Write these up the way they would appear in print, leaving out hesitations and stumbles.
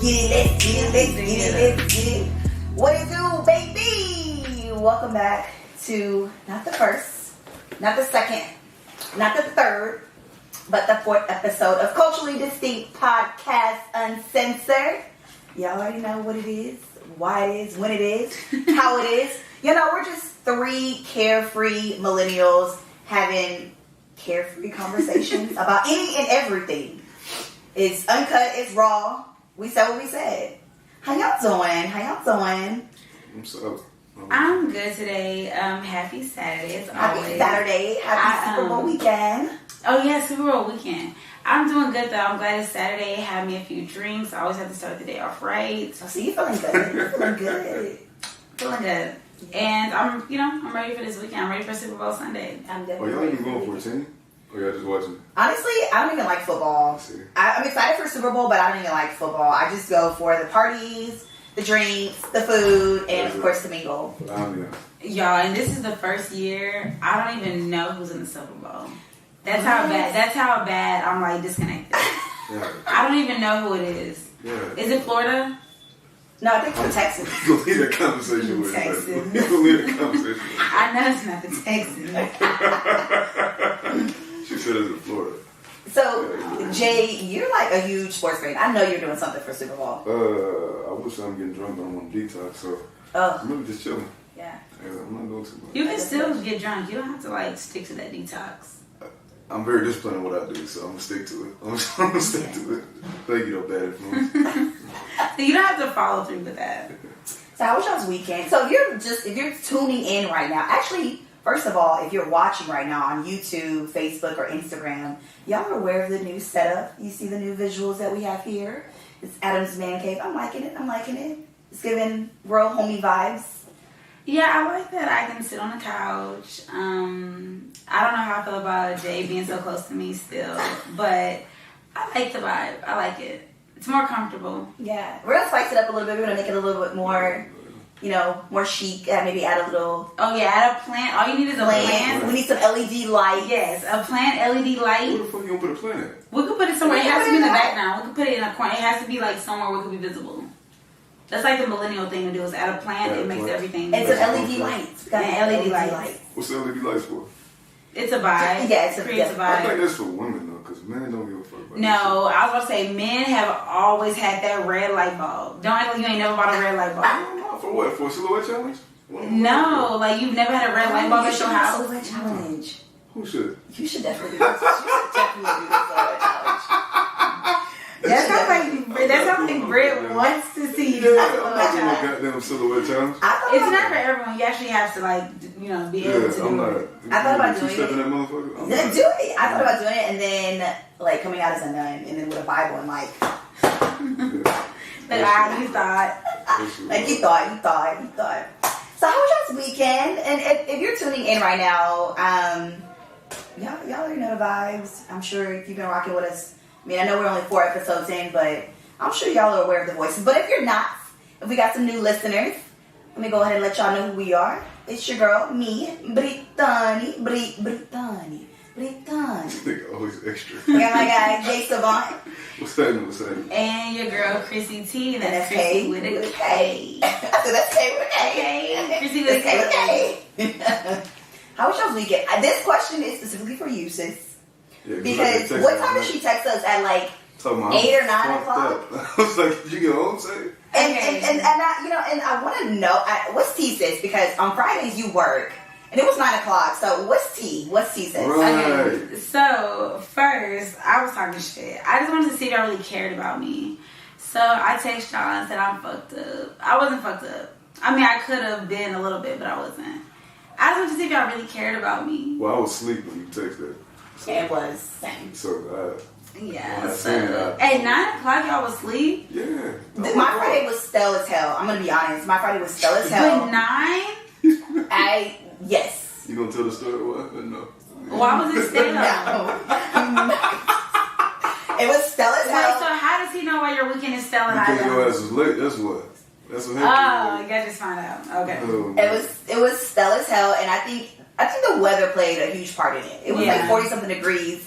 Let's get it. What it do, baby? Welcome back to not the first, not the second, not the third, but the fourth episode of Culturally Distinct Podcast Uncensored. Y'all already know what it is, why it is, when it is, how it is. You know, we're just three carefree millennials having carefree conversations about any and everything. It's uncut, it's raw. We said what we said. How y'all doing? I'm good today. Happy Saturday. It's Happy always. Saturday. Happy Super Bowl weekend. Oh yeah, Super Bowl weekend. I'm doing good though. I'm glad it's Saturday. Had me a few drinks. I always have to start the day off right. So see, you feeling good. You're feeling good. Feeling good. And I'm ready for this weekend. I'm ready for Super Bowl Sunday. I'm Oh, definitely y'all even going for a team? Or y'all just watching? Honestly, I don't even like football. I'm excited for Super Bowl, but I don't even like football. I just go for the parties, the drinks, the food, and of course the mingle. Y'all, and this is the first year I don't even know who's in the Super Bowl. That's how bad I'm like disconnected. Yeah. I don't even know who it is. Yeah. Is it Florida? No, I think it's the Texans. You gonna leave that conversation with Texans. You gonna leave that conversation with I know it's not the Texans. She said it's in Florida. So, Jay, you're like a huge sports fan. I know you're doing something for Super Bowl. I wish I'm getting drunk, but I'm on detox, so Oh, I'm really just chilling. yeah. I'm not doing too much. You can still get drunk. You don't have to like stick to that detox. I'm very disciplined in what I do, so I'm gonna stick to it. I'm gonna stick to it. Thank you, though, bad influence. So you don't have to follow through with that. So how was y'all's weekend? So if you're tuning in right now, actually, first of all, if you're watching right now on YouTube, Facebook, or Instagram, y'all are aware of the new setup. You see the new visuals that we have here. It's Adam's Man Cave. I'm liking it. It's giving real homey vibes. Yeah, I like that I can sit on the couch. I don't know how I feel about Jay being so close to me still, but I like the vibe. I like it. It's more comfortable. Yeah. We're going to spice it up a little bit. We're going to make it a little bit more, more chic. Maybe add a little... Oh, yeah, add a plant. All you need is a plant. We need some LED light. Yes, a plant, LED light. Where the fuck you gonna put a plant at? We could put it somewhere. It has to be in the background. We could put it in a corner. It has to be like somewhere where it could be visible. That's like the millennial thing to do is add a plant. It makes everything. And some LED lights. Yeah, LED lights. What's the LED lights for? It's a vibe. Yeah, it creates a vibe. I think that's for women though, because men don't give a fuck about No, I was about to say men have always had that red light bulb. Don't act like you ain't never bought a red light bulb. No, for what? For a silhouette challenge? No, like you've never had a red light bulb at your house. Silhouette challenge. Who should? You should definitely do this. You should definitely do this silhouette challenge. That sounds like Britt wants to see you do Yeah, a I'm not doing silhouette no challenge. goddamn silhouette challenge. It's not for everyone. You actually have to be able to I'm do not. it. I thought about doing Two-stepping it. that motherfucker. Yeah, do it. I thought about doing it and then like coming out as a nun and then with a Bible and like You thought. you thought. So how was y'all's weekend? And if you're tuning in right now, y'all already know the vibes. I'm sure if you've been rocking with us. I mean, I know we're only 4 episodes in, but I'm sure y'all are aware of the voices. But if you're not, if we got some new listeners, let me go ahead and let y'all know who we are. It's your girl, me, Brittany. Nigga always extra. We got my guy, Jay Savant. What's that? And your girl, Chrissy T. And That's that's Chrissy K with a K. So that's K with a K. Chrissy with a K. How was y'all's weekend? This question is specifically for you, sis. Yeah, Because what time did she text us at like 8 or 9 o'clock? I was like, did you get home safe? And I want to know what's tea, sis? Because on Fridays you work and it was 9 o'clock. So what's tea? Sis? Right. Okay, so first I was talking shit. I just wanted to see if y'all really cared about me. So I texted y'all and said I'm fucked up. I wasn't fucked up. I mean, I could have been a little bit, but I wasn't. I just wanted to see if y'all really cared about me. Well, I was asleep when you texted. So, it was same. So, yeah. So at 9 o'clock, y'all was asleep. Yeah. My Friday was stale as hell. I'm gonna be honest. My Friday was stale as hell. But 9? Yes. You gonna tell the story? What? No. Why was it stale? No. It was stale as Wait, hell. so how does he know why your weekend is stale and I Because your don't? ass was late. That's what. That's what Oh, happened. you gotta just find out. Okay. It was stale as hell, and I think the weather played a huge part in it. It was like 40-something degrees.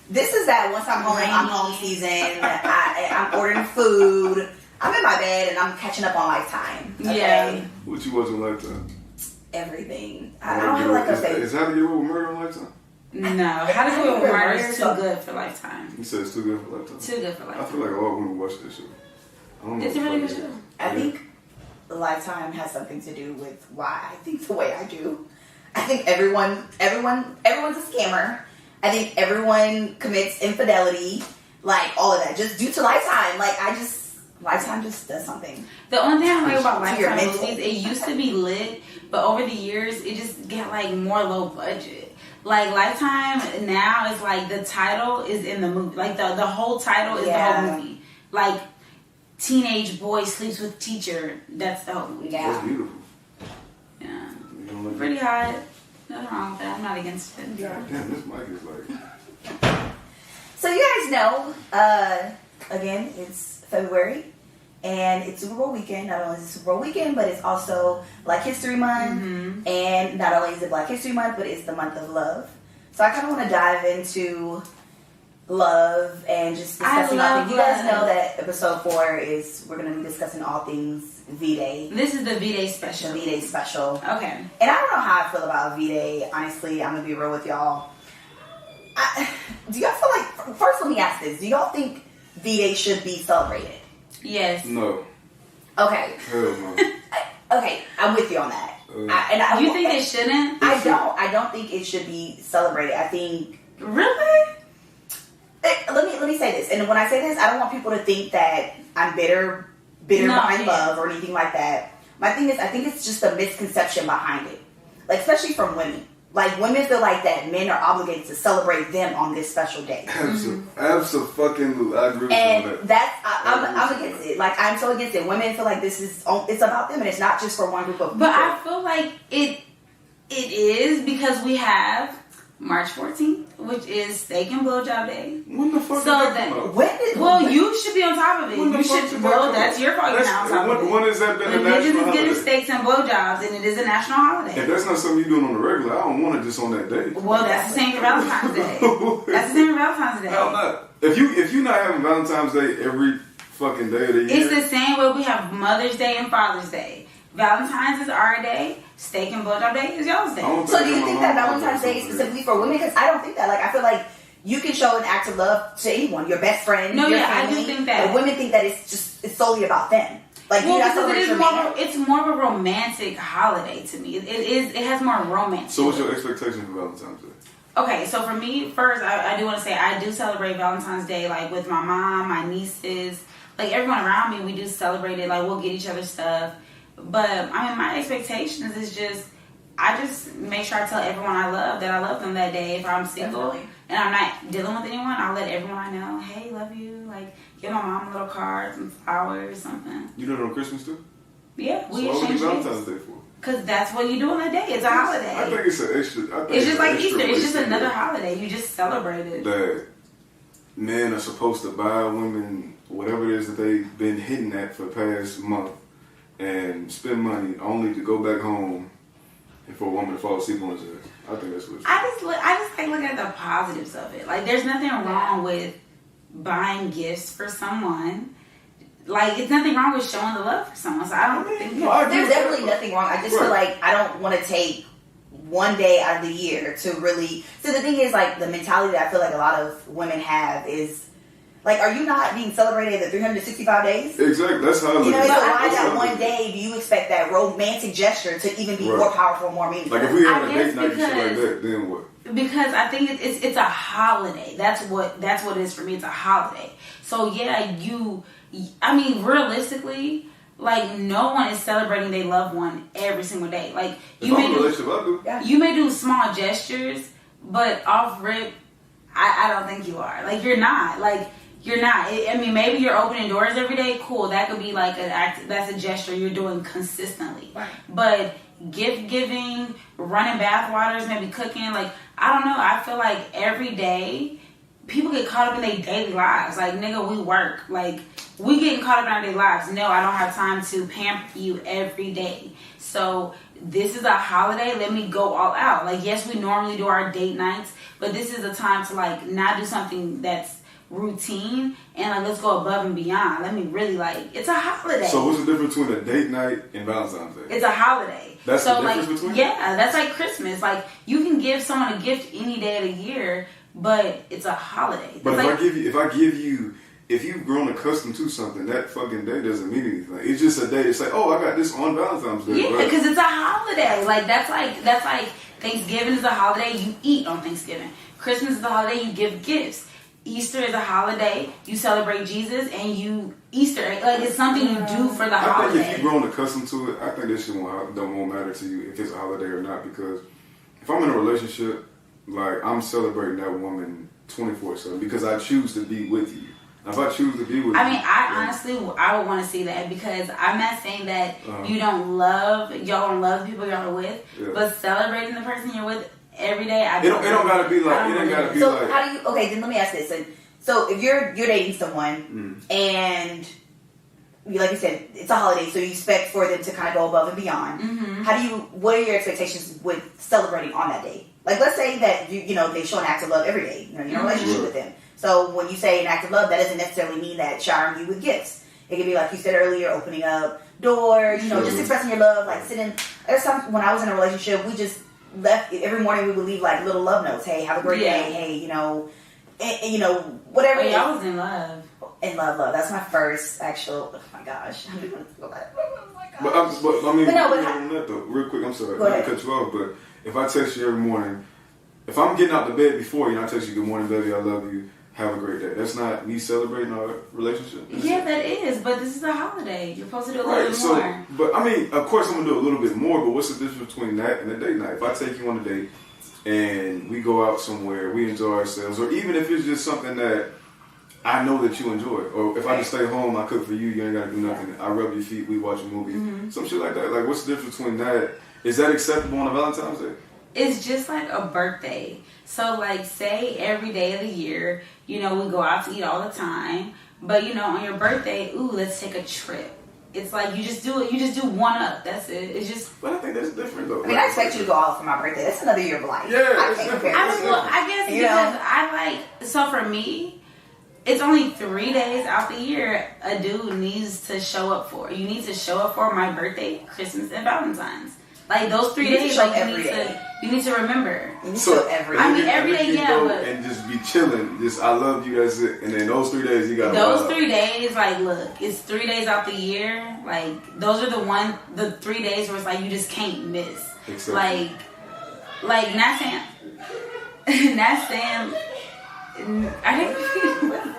This is that once I'm home season. I'm ordering food. I'm in my bed and I'm catching up on Lifetime. Okay? Yeah. What you watching Lifetime? Everything. I don't have like a favorite. Is How to Get Away with Murder on Lifetime? No, How to Get Away with Murder is too good for Lifetime. You said it's too good for Lifetime? Too good for I Lifetime. feel like all women watch this show. I don't know It's a really good show. I think Lifetime has something to do with why I think the way I do. I think everyone's a scammer. I think everyone commits infidelity, like all of that, just due to Lifetime. Like Lifetime just does something. The only thing I like about To your Lifetime mental. movies, it used to be lit, but over the years, it just get like more low budget. Like Lifetime now is like the title is in the movie. Like the whole title is the whole movie. Like teenage boy sleeps with teacher. That's the whole movie. Yeah. That's beautiful. Yeah. You don't like Pretty hot. Nothing wrong with that. I'm not against it. Damn, this mic is like... So you guys know, again, it's February, and it's Super Bowl weekend. Not only is it Super Bowl weekend, but it's also Black History Month. Mm-hmm. And not only is it Black History Month, but it's the month of love. So I kind of want to dive into love and just discussing all things. You guys know that episode 4 is, we're going to be discussing all things V-Day. This is the V-Day special. The V-Day special. Okay. And I don't know how I feel about V-Day. Honestly, I'm going to be real with y'all. Do y'all feel like, first let me ask this, do y'all think V-Day should be celebrated? Yes. No. Okay. Hell no. Okay, I'm with you on that. You think they shouldn't? I don't think it should be celebrated. I think... Really? Let me say this, and when I say this, I don't want people to think that I'm bitter behind love or anything like that. My thing is, I think it's just a misconception behind it, like especially from women. Like women feel like that men are obligated to celebrate them on this special day. Absolutely, I agree with you on And that. I'm against it. Like I'm so against it. Women feel like it's about them, and it's not just for one group of people. But I feel like it is because we have March 14th, which is Steak and Blowjob Day. When the fuck So did that come out? You should be on top of it. When the You fuck should. did that Well, come that's out? your fault. You're not on top of it. When has that been a When national niggas is holiday? getting steaks and blowjobs, and it is a national holiday. If that's not something you're doing on the regular, I don't want it just on that day. Well, that's the same for Valentine's Day. That's the same for Valentine's Day. Hell not. If you not having Valentine's Day every fucking day of the year, It's the same way we have Mother's Day and Father's Day. Valentine's is our day. Steak and blowjob day is y'all's day. So do you think that Valentine's Day is specifically for women? Because I don't think that. Like I feel like you can show an act of love to anyone, your best friend, No, your yeah, family. I do think that. But women think that it's solely about them. Like Well, you not because celebrate your man. it's more of a romantic holiday to me. It has more romance. So what's your expectation for Valentine's Day? Okay, so for me, first, I do want to say I do celebrate Valentine's Day, like, with my mom, my nieces, like, everyone around me, we do celebrate it, like, we'll get each other stuff, but, I mean, my expectations is just, I just make sure I tell everyone I love that I love them that day. If I'm single and I'm not dealing with anyone, I'll let everyone I know, hey, love you, like, give my mom a little card, some flowers, something. You do it on Christmas too? Yeah, we So what would exchange Valentine's gifts. Day for? Because that's what you do on that day. It's a holiday. I think it's an extra. It's just like Easter. It's just another holiday. You just celebrate it. That men are supposed to buy women whatever it is that they've been hitting at for the past month and spend money only to go back home and for a woman to fall asleep on his ass. I think that's what it's I just like looking at the positives of it. Like, there's nothing wrong with buying gifts for someone. Like, it's nothing wrong with showing the love for someone. So I don't think There's definitely nothing wrong. I just feel like I don't want to take one day out of the year to really. So the thing is, like, the mentality that I feel like a lot of women have is, like, are you not being celebrated the 365 days? Exactly. That's how I look You know, at so it. why That's that how I one look at it. day do you expect that romantic gesture to even be Right. more powerful, more meaningful? Like, if we have I a guess date night and shit like because- that, then what? Because I think it's a holiday. That's what it is for me. It's a holiday. So yeah, I mean, realistically, like, no one is celebrating their loved one every single day. Like, If I'm in a relationship, I do. Yeah. you may do small gestures, but off rip, I don't think you are. Like, you're not. Like, you're not. I mean, maybe you're opening doors every day. Cool. That could be like an act. That's a gesture you're doing consistently. Right. But gift giving, running bath waters, maybe cooking, like, I don't know. I feel like every day people get caught up in their daily lives. Like, nigga, we work. Like, we getting caught up in our daily lives. No, I don't have time to pamper you every day. So this is a holiday. Let me go all out. Like, yes, we normally do our date nights, but this is a time to, like, not do something that's routine and like let's go above and beyond. Let me really like it's a holiday. So what's the difference between a date night and Valentine's Day? It's a holiday. That's so the difference between? Yeah, that's like Christmas. Like you can give someone a gift any day of the year, but it's a holiday. But like, if you've grown accustomed to something, that fucking day doesn't mean anything. It's just a day. It's like, oh, I got this on Valentine's Day. Yeah, because it's a holiday. Like that's like Thanksgiving is a holiday. You eat on Thanksgiving. Christmas is a holiday. You give gifts. Easter is a holiday. You celebrate Jesus and you Easter egg. Like it's something you do for the holiday. I think if you've grown accustomed to it, I think this shit won't matter to you if it's a holiday or not. Because if I'm in a relationship, like I'm celebrating that woman 24/7 because I choose to be with you. Now, if I choose to be with you, honestly, I would want to see that because I'm not saying that y'all don't love the people y'all are with, but celebrating the person you're with every day. It don't gotta be like. It ain't gotta be like. So how do you? Okay, then let me ask this. So if you're dating someone and like you said, it's a holiday, so you expect for them to kind of go above and beyond. Mm-hmm. What are your expectations with celebrating on that day? Like, let's say that they show an act of love every day. You're in a relationship with them. So when you say an act of love, that doesn't necessarily mean that showering you with gifts. It could be like you said earlier, opening up doors, just expressing your love, like sitting. There's some when I was in a relationship, we just left every morning. We would leave like little love notes. Hey, have a great day. Hey, whatever. Oh, yeah, I was in love. In love. That's my first actual. Oh my gosh. Oh my gosh. Real quick, I'm sorry, Go ahead. I cut you off, but if I text you every morning, if I'm getting out the bed before you, and I text you, good morning, baby, I love you. Have a great day. That's not me celebrating our relationship. Yeah, that is. But this is a holiday. You're supposed to do a little bit more. But I mean, of course, I'm gonna do a little bit more. But what's the difference between that and a date night? If I take you on a date and we go out somewhere, we enjoy ourselves, or even if it's just something that I know that you enjoy, or if I just stay home, I cook for you, you ain't gotta do nothing. I rub your feet, we watch a movie, some shit like that. Like, what's the difference between that? Is that acceptable on a Valentine's Day? It's just like a birthday. So, like, say every day of the year, we go out to eat all the time. But, on your birthday, let's take a trip. It's like you just do one up. That's it. It's just. But I think that's different, though. I mean, I expect you to go out for my birthday. That's another year of life. Yeah, I can't compare. I guess because so for me, it's only 3 days out the year a dude needs to show up for. You need to show up for my birthday, Christmas, and Valentine's. Like those 3 days, you need to remember. So every day, yeah. And just be chilling. Just I love you. That's it. And then those 3 days, you got those 3 days. Like, look, it's 3 days out the year. Like those are the 3 days where it's like you just can't miss. Exactly. Like not saying. I think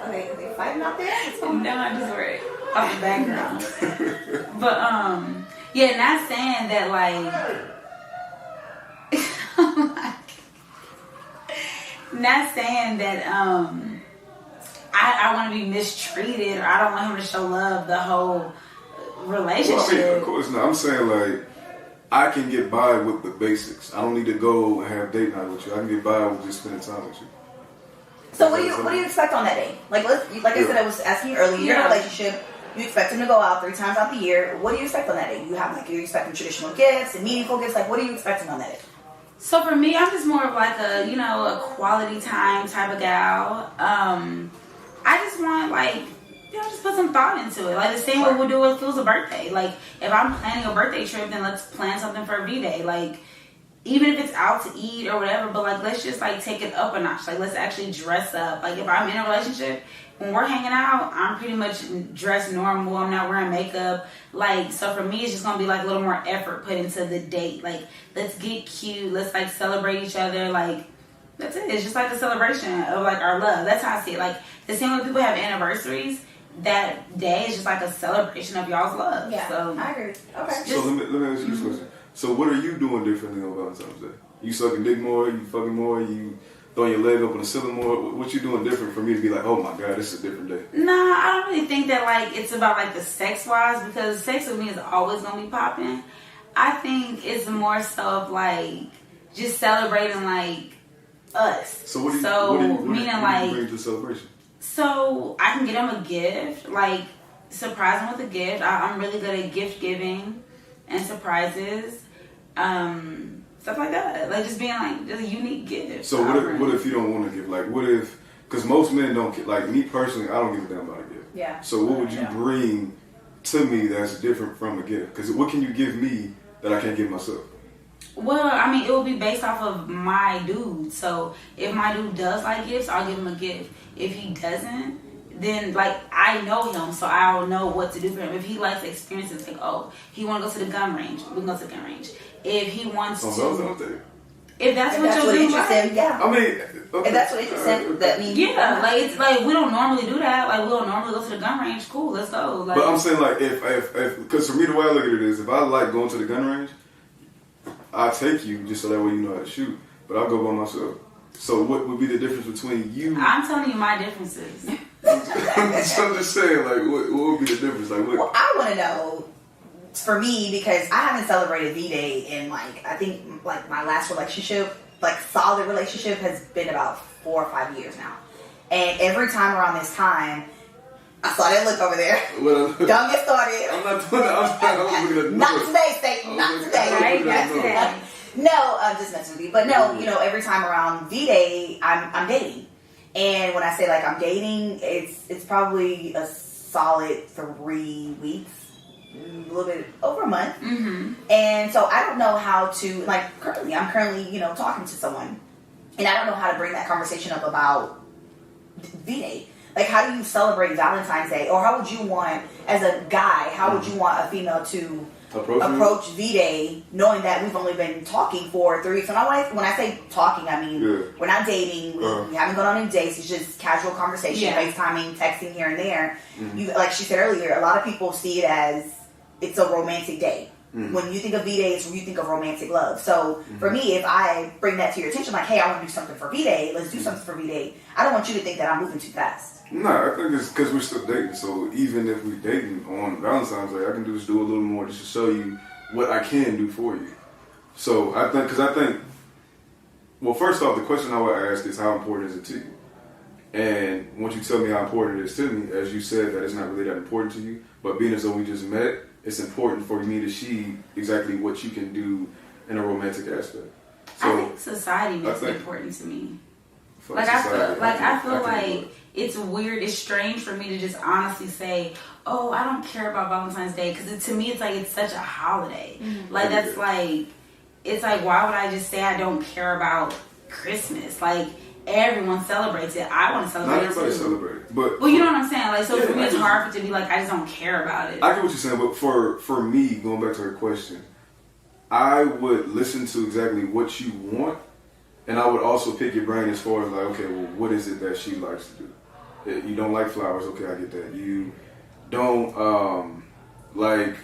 are they fighting out there? No, I'm just worried off the background. But yeah, not saying that not saying that I want to be mistreated or I don't want him to show love the whole relationship. Well, I mean, of course not. I'm saying like I can get by with the basics. I don't need to go and have date night with you. I can get by with just spending time with you. So what do you expect on that day? Like I said, I was asking you earlier. You're in a relationship. You expect him to go out 3 times out the year. What do you expect on that day? You're expecting traditional gifts and meaningful gifts. Like, what are you expecting on that day? So for me, I'm just more of like a quality time type of gal. I just want just put some thought into it. Like the same way we do if it was a birthday. Like if I'm planning a birthday trip, then let's plan something for a V-Day. Like even if it's out to eat or whatever, but like let's just like take it up a notch. Like let's actually dress up. Like if I'm in a relationship, when we're hanging out, I'm pretty much dressed normal. I'm not wearing makeup. Like, so for me, it's just going to be like a little more effort put into the date. Like, let's get cute. Let's like celebrate each other. Like, that's it. It's just like a celebration of like our love. That's how I see it. Like, the same way people have anniversaries, that day is just like a celebration of y'all's love. Yeah, so, I agree. Okay. So let me ask you this question. So what are you doing differently on Valentine's Day? You sucking dick more? You fucking more? You throwing your leg up on the ceiling more? What you doing different for me to be like, oh my God, this is a different day? Nah, I don't really think that like it's about like the sex wise, because sex with me is always gonna be popping. I think it's more so of like just celebrating like us. So what do you bring to the celebration? So I can get him a gift, like surprise him with a gift. I'm really good at gift giving and surprises. Stuff like that, like just being like just a unique gift. So what if you don't want to give? Like, what if because most men don't, like me personally, I don't give a damn about a gift. Yeah. So what would you bring to me that's different from a gift? Because what can you give me that I can't give myself? Well, I mean, it will be based off of my dude. So if my dude does like gifts, I'll give him a gift. If he doesn't, then like I know him, so I'll know what to do for him. If he likes experiences, like he want to go to the gun range, we can go to the gun range. If he wants to, if that's what you're interested, yeah. I mean, if that's what interested, that means like it's like we don't normally do that. Like we don't normally go to the gun range. Cool, let's go. Like, but I'm saying like if because for me the way I look at it is if I like going to the gun range, I'll take you just so that way you know how to shoot. But I'll go by myself. So what would be the difference between you? I'm telling you my differences. I'm just saying, like, what would be the difference? Like, what? Well, I want to know, for me, because I haven't celebrated V-Day in, like, I think, like, my last relationship, like, solid relationship has been about 4 or 5 years now. And every time around this time, I saw that look over there. Don't get started. I'm not doing that. I'm looking at not today, Satan. Not today. Right? Not today. No, I'm just messing with you. But no, you know, every time around V-Day, I'm dating. And when I say like I'm dating, it's probably a solid 3 weeks, a little bit over a month. Mm-hmm. And so I don't know how to, like I'm currently, you know, talking to someone. And I don't know how to bring that conversation up about V-Day. Like, how do you celebrate Valentine's Day? Or how would you want, as a guy, how would you want a female to approach V-Day, knowing that we've only been talking for 3 weeks? And when I say talking, I mean, we're not dating, we haven't gone on any dates, it's just casual conversation, FaceTiming, texting here and there. You, like she said earlier, a lot of people see it as it's a romantic day. When you think of V-Day, it's when you think of romantic love. So for me, if I bring that to your attention, like, hey, I want to do something for V-Day, let's do something for V-Day, I don't want you to think that I'm moving too fast. No, I think it's because we're still dating. So even if we're dating on Valentine's Day, I can just do a little more just to show you what I can do for you. So I think, well, first off, the question I would ask is how important is it to you? And once you tell me how important it is to me, as you said that it's not really that important to you, but being as though we just met, it's important for me to see exactly what you can do in a romantic aspect. So I think society makes it important to me. Like society, I feel like it's weird, it's strange for me to just honestly say, oh, I don't care about Valentine's Day, because to me it's like it's such a holiday. Like that's like, it's like, why would I just say I don't care about Christmas? Like everyone celebrates it. I want to celebrate it. Not everybody celebrates it, but well, you know what I'm saying. Like so for me, it's hard for it to be like I just don't care about it. I get what you're saying, but for me, going back to her question, I would listen to exactly what you want. And I would also pick your brain as far as like, okay, well, what is it that she likes to do? You don't like flowers, okay, I get that. You don't like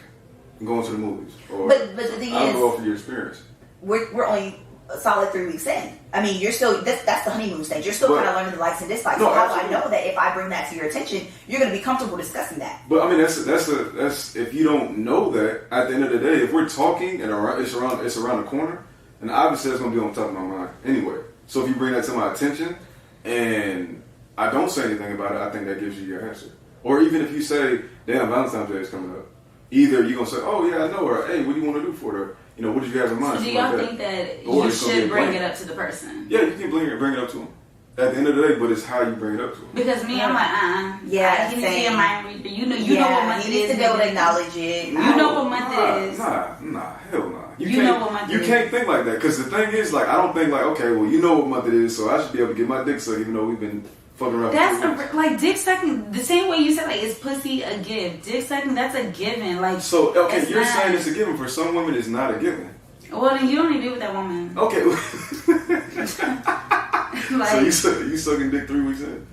going to the movies, or but the thing I'll is, go off of your experience. We're only a solid 3 weeks in. I mean, you're still that's the honeymoon stage. You're still kind of learning the likes and dislikes. No, so how do I absolutely. know that if I bring that to your attention, you're going to be comfortable discussing that? But I mean, that's if you don't know that, at the end of the day, if we're talking and it's around the corner. And obviously that's going to be on top of my mind anyway. So if you bring that to my attention and I don't say anything about it, I think that gives you your answer. Or even if you say, damn, Valentine's Day is coming up. Either you're going to say, oh yeah, I know her. Hey, what do you want to do for her? You know, what did you have in mind? So do y'all think that or you should bring it up to the person? Yeah, you can bring it up to them. At the end of the day, but it's how you bring it up to them. Because me, I'm like, yeah, he needs to be a mind reader. You know what month it is. He needs to be able to acknowledge it. You know what month it is. Nah, hell nah. You know what month it is. You can't think like that, because the thing is, like, I don't think like, okay, well, you know what month it is, so I should be able to get my dick sucked, even though we've been fucking around. That's like dick sucking. The same way you said, like, is pussy a gift? Dick sucking, that's a given. Like, so okay, you're saying it's a given. For some women, it's not a given. Well, then you don't need to be with that woman. Okay. Like, so you sucking dick 3 weeks in?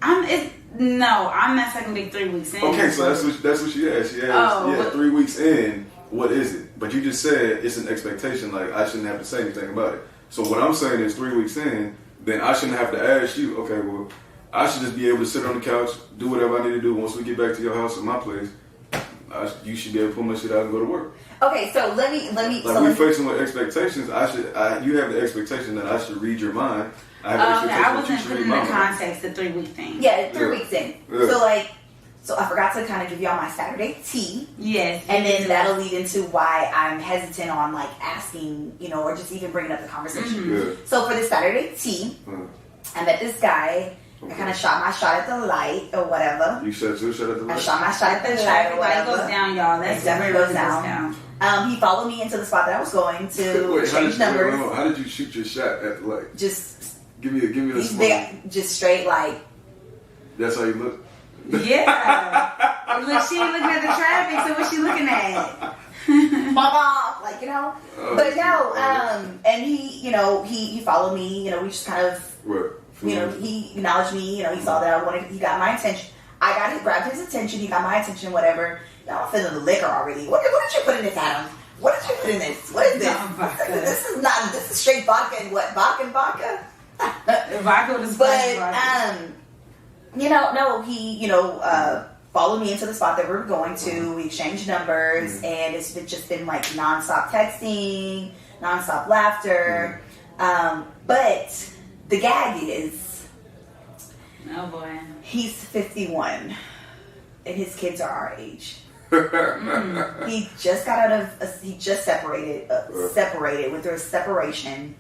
I'm not sucking dick 3 weeks in. Okay, so that's what she asked. She asked, 3 weeks in, what is it? But you just said it's an expectation. Like, I shouldn't have to say anything about it. So what I'm saying is 3 weeks in, then I shouldn't have to ask you. Okay, well, I should just be able to sit on the couch, do whatever I need to do. Once we get back to your house or my place, you should be able to pull my shit out and go to work. Okay, so let me. Like, we're facing with expectations. You have the expectation that I should read your mind. I wasn't putting in the context the 3 week thing. Yeah, 3 weeks in. Yeah. So I forgot to kind of give y'all my Saturday tea. Yes. And then that'll lead into why I'm hesitant on like asking, or just even bringing up the conversation. Yeah. So for the Saturday tea, I met this guy. I kind of shot my shot at the light or whatever. You shot your shot at the light? I shot my shot at the light Traffic or light whatever. goes down, y'all. That's It definitely where goes it down. He followed me into the spot that I was going to exchange numbers. How did you shoot your shot at the light? Just Give me a he's small. big, just straight like. That's how you look? Yeah. Look, she ain't looking at the traffic, so what's she looking at? Mama, like, you know. Oh, But no, and he, you know, he followed me. You know, we just kind of, What? you know, he acknowledged me. You know, he saw that I wanted. He got my attention. Grabbed his attention. He got my attention. Whatever. Y'all feeling the liquor already. What did you put in this, Adam? What did you put in this? What is this? This is straight vodka and what? Vodka and vodka. Vodka with a But you know, no, he, you know, followed me into the spot that we were going to. We exchanged numbers, and it's just been like nonstop texting, nonstop laughter. But the gag is, oh boy, he's 51, and his kids are our age. He just got out of, he just separated, went through a separation,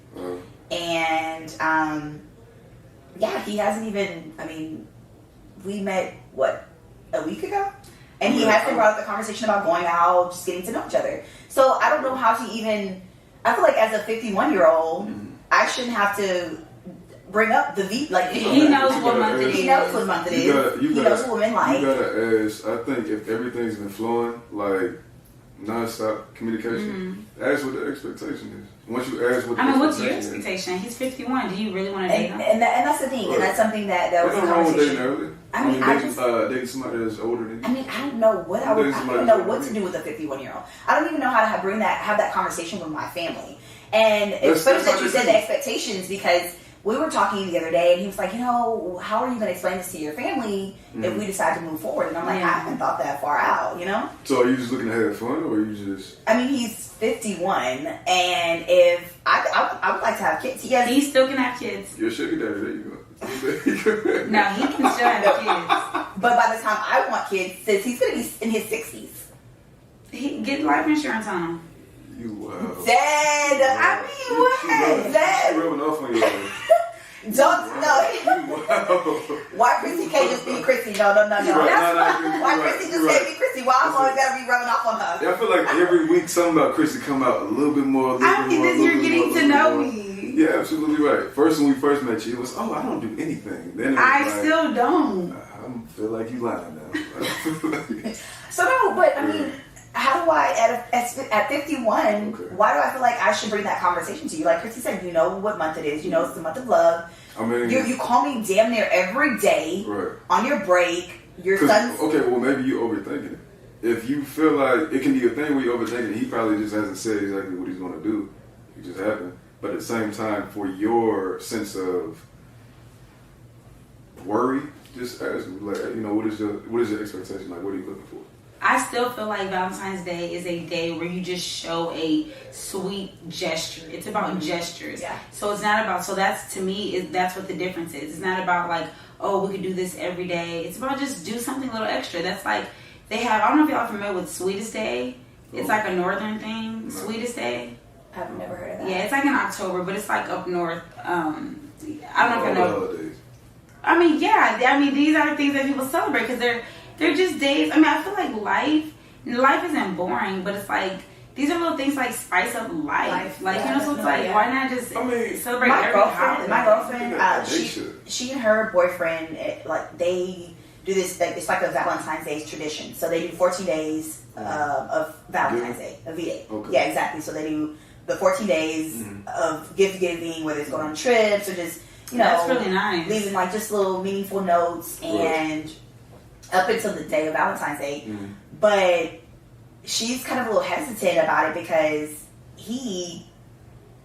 and yeah, he hasn't even. I mean, we met a week ago, and he hasn't brought up the conversation about going out, just getting to know each other. So I don't know how to even. I feel like as a 51-year-old, I shouldn't have to bring up the like. He knows what month it is. He knows what month it is. He knows what women like. You gotta ask. I think if everything's been flowing like non-stop communication, ask what the expectation is. Once you ask what the what's your expectation is. expectation? He's 51. Do you really want to date him? And that's the thing, and that's something that was a Nothing wrong with dating conversation. early. I mean, dating somebody that's older than you. I mean, I don't know what I don't even know what to do with a 51-year-old. I don't even know how to have that conversation with my family. And it's funny that you said the expectations, because we were talking the other day, and he was like, you know, how are you going to explain this to your family if we decide to move forward? And I'm like, I haven't thought that far out, you know? So are you just looking to have fun, or are you just... I mean, he's 51, and if I would like to have kids. He still can have kids. You're a sugar daddy, there you go. No, he can still have kids. But by the time I want kids, since he's going to be in his 60s. He get life insurance on him. You wow. Dead. I mean, what? Dead. She's rubbing off on you. Don't no. Wow. Why Chrissy can't just be Chrissy? No. Why Chrissy just can't be Chrissy? Why I'm always gotta be rubbing off on her? Yeah, I feel like every week something about Chrissy come out a little bit more. You're getting to know me. Yeah, absolutely right. First, when we first met you, it was, I don't do anything. Then it was still don't. I feel like you lying now. So no, but I mean, how do I at 51? Why do I feel like I should bring that conversation to you? Like Chrissy said, you know what month it is. You know it's the month of love. I mean, you call me damn near every day on your break. Your son's okay. Well, maybe you overthinking it. If you feel like it can be a thing where you're overthinking it, he probably just hasn't said exactly what he's going to do. He just haven't. But at the same time, for your sense of worry, just ask him, like, you know, what is your expectation? Like, what are you looking for? I still feel like Valentine's Day is a day where you just show a sweet gesture. It's about gestures. Yeah. So it's not about, so that's, to me, that's what the difference is. It's not about like, oh, we could do this every day. It's about just do something a little extra. That's like, they have, I don't know if y'all are familiar with Sweetest Day. It's like a northern thing, Sweetest Day. I've never heard of that. Yeah, it's like in October, but it's like up north. I don't know if you know. Holidays. I mean, yeah. I mean, these are things that people celebrate because they're just days. I mean, I feel like life isn't boring, but it's like these are little things like spice up life. Like, you know, so it's like, why not just celebrate my every girlfriend, holiday? she and her boyfriend, like they do this. Like, it's like a Valentine's Day tradition. So they do 14 days of Valentine's Day, a V-Day. Okay. Yeah, exactly. So they do the 14 days of gift giving, whether it's going on trips or just, you know, that's really nice. Leaving like just little meaningful notes and up until the day of Valentine's Day. But she's kind of a little hesitant about it because he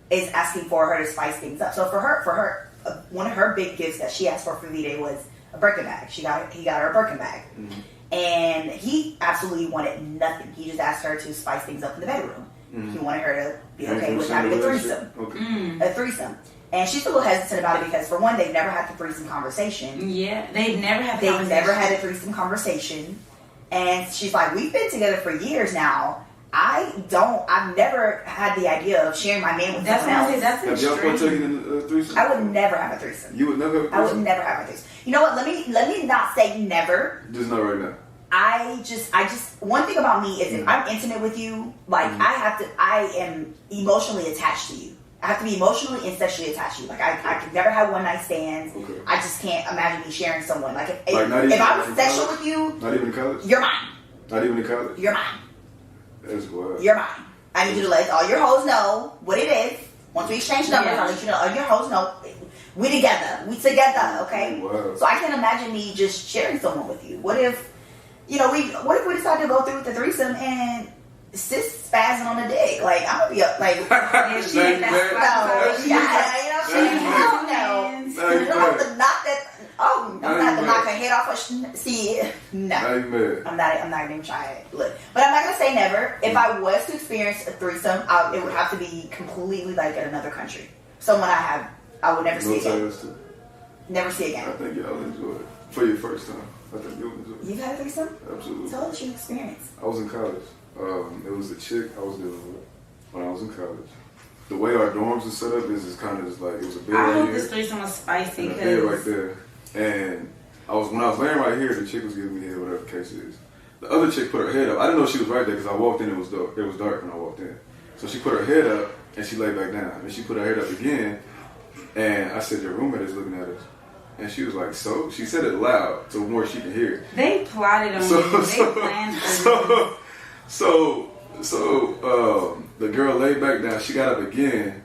is asking for her to spice things up. So for her, one of her big gifts that she asked for V-Day was a Birkin bag. He got her a Birkin bag. And he absolutely wanted nothing. He just asked her to spice things up in the bedroom. He wanted her to be okay with having a threesome. A threesome. And she's a little hesitant about it because, for one, they've never had the threesome conversation. Yeah, they've never had a threesome conversation. And she's like, we've been together for years now. I've never had the idea of sharing my man with That's someone what I else. say. That's Have y'all extreme. partaken in a threesome? I would never have a threesome. You would never have a I would threesome? never have a threesome. You know what? Let me not say never. Just not right now. I just one thing about me is if I'm intimate with you, like I am emotionally attached to you. I have to be emotionally and sexually attached to you. Like I could never have one night stands. Okay. I just can't imagine me sharing someone. Like if not even I was in sexual college? with you, Not even in college? you're mine. Not even in college? You're mine. That's wild. You're mine. I need you to let all your hoes know what it is. Once we exchange numbers, I'll let you know all your hoes know we together. We together, okay? Wow. So I can't imagine me just sharing someone with you. What if we decide to go through with the threesome and sis spazzing on the dick? Like I'm gonna be up like Yeah, she ain't no, that yeah, you know what I'm saying? Hell no. You don't have to knock that. Oh, I'm gonna have to knock her head off. See, no. Now you mad. I'm not even try it. Look, but I'm not gonna say never. If I was to experience a threesome, it would have to be completely like in another country. Someone I would never see again. Too. Never see I again. think y'all enjoy it. For your first time. I think you'll enjoy it. You've had a threesome? Absolutely. Tell us your experience. I was in college. It was a chick I was dealing with when I was in college. The way our dorms are set up is kind of just like, it was a bed I right hope here. this threesome was spicy And a bed right because there. And when I was laying right here, the chick was giving me head, whatever the case is. The other chick put her head up. I didn't know she was right there because I walked in, it was dark. It was dark when I walked in. So she put her head up and she laid back down. And she put her head up again. And I said, your roommate is looking at us. And she was like, so? She said it loud so more she could hear. they plotted on you. They planned for you. So the girl laid back down. She got up again.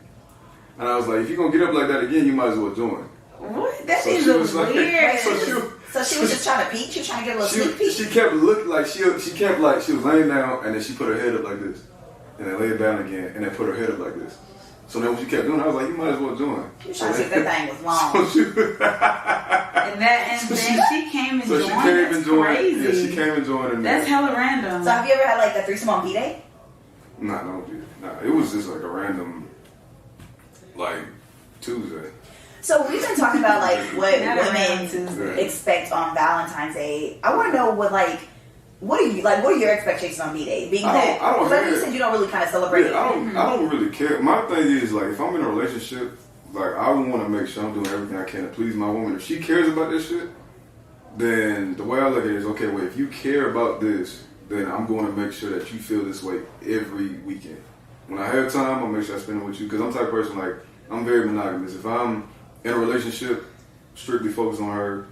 And I was like, if you're going to get up like that again, you might as well join. What? That So is she was like- weird. So she was just trying to peek. She was trying to get a little sneak peek. She kept looking like she was laying down and then she put her head up like this. And then laid down again and then put her head up like this. So then when she kept doing it, I was like, you might as well join. You were trying to see if that thing was long. and then she came and So joined. she came and That's joined. crazy. Yeah, she came and joined. And That's hella random. So have you ever had like a threesome on B-Day? Nah, it was just like a random, like, Tuesday. So we've been talking about like what Not a random women Tuesday. expect on Valentine's Day. I want to know what are your expectations on B-Day? Being that, I don't because you care. said you don't really kind of celebrate Yeah, it. I don't really care. My thing is, like, if I'm in a relationship, like, I want to make sure I'm doing everything I can to please my woman. If she cares about this shit, then the way I look at it is, okay, wait, if you care about this, then I'm going to make sure that you feel this way every weekend. When I have time, I'll make sure I spend it with you. Because I'm the type of person, like, I'm very monogamous. If I'm in a relationship, strictly focused on her,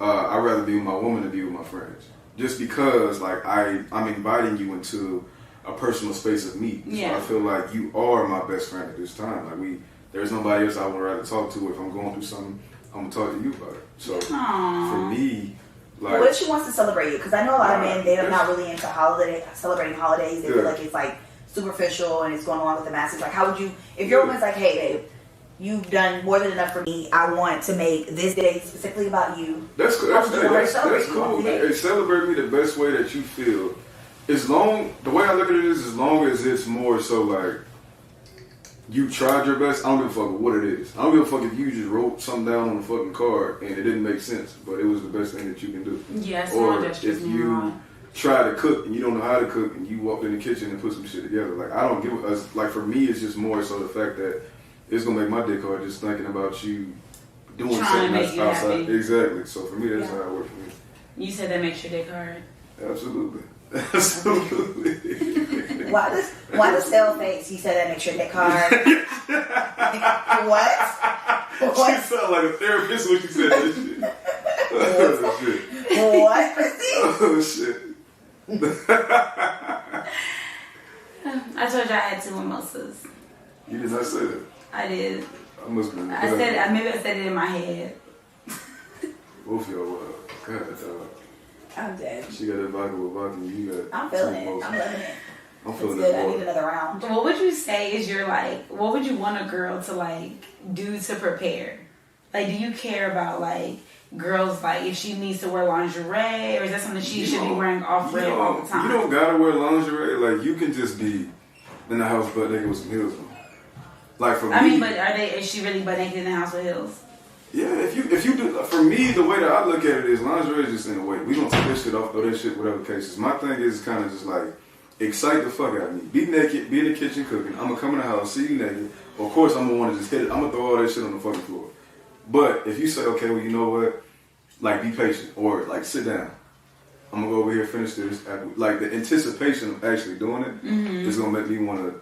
I'd rather be with my woman than be with my friends. Just because, like, I'm inviting you into a personal space of me. Yeah. So I feel like you are my best friend at this time. Like, there's nobody else I would rather talk to. If I'm going through something, I'm going to talk to you about it. So, Aww. for me, like... But what if she wants to celebrate you? Because I know a lot of men, they're not really into celebrating holidays. They feel like it's like superficial and it's going along with the masses. Like, how would you, if your woman's like, hey, babe, you've done more than enough for me. I want to make this day specifically about you. That's cool. How would you want her to celebrate That's you cool. on the day? Hey, celebrate me the best way that you feel. The way I look at it is, as long as it's more so like, you tried your best, I don't give a fuck what it is. I don't give a fuck if you just wrote something down on a fucking card and it didn't make sense, but it was the best thing that you can do. Yeah, or if if you try to cook and you don't know how to cook and you walked in the kitchen and put some shit together. Like, I don't give a... Like, for me, it's just more so the fact that it's going to make my dick hard just thinking about you doing Trying to something make that's you outside. happy. Exactly. So, for me, that's how it works for me. You said that makes your dick hard. Absolutely. Absolutely. Why the stale face? You said that makes your dick hard. What? She sounded like a therapist when she said that shit. Oh, shit. What, Christy? Oh, shit. I told you I had 2 mimosas. You did not say that. I did. I must have been. Maybe I said it in my head. Both of y'all, God, dog. I'm dead. She got that vodka with vodka, and you got. I'm feeling it. mimosas. I'm loving it. I'm It's feeling good. that I need more. another round. What would you say is what would you want a girl to like do to prepare? Like, do you care about like girls, like if she needs to wear lingerie, or is that something she should be wearing off red all the time? You don't gotta wear lingerie. Like, you can just be in the house butt naked with some heels on. Like, for me. I mean, but is she really butt naked in the house with heels? Yeah, if you do, for me, the way that I look at it is lingerie is just in the way. We don't take this shit off, throw that shit, whatever the case is. My thing is kind of just like, excite the fuck out of me. Be naked, be in the kitchen cooking. I'm gonna come in the house, see you naked. Of course, I'm gonna want to just hit it. I'm gonna throw all that shit on the fucking floor. But if you say, okay, well, you know what? Like, be patient or like sit down. I'm gonna go over here, finish this. Like the anticipation of actually doing it is gonna make me want to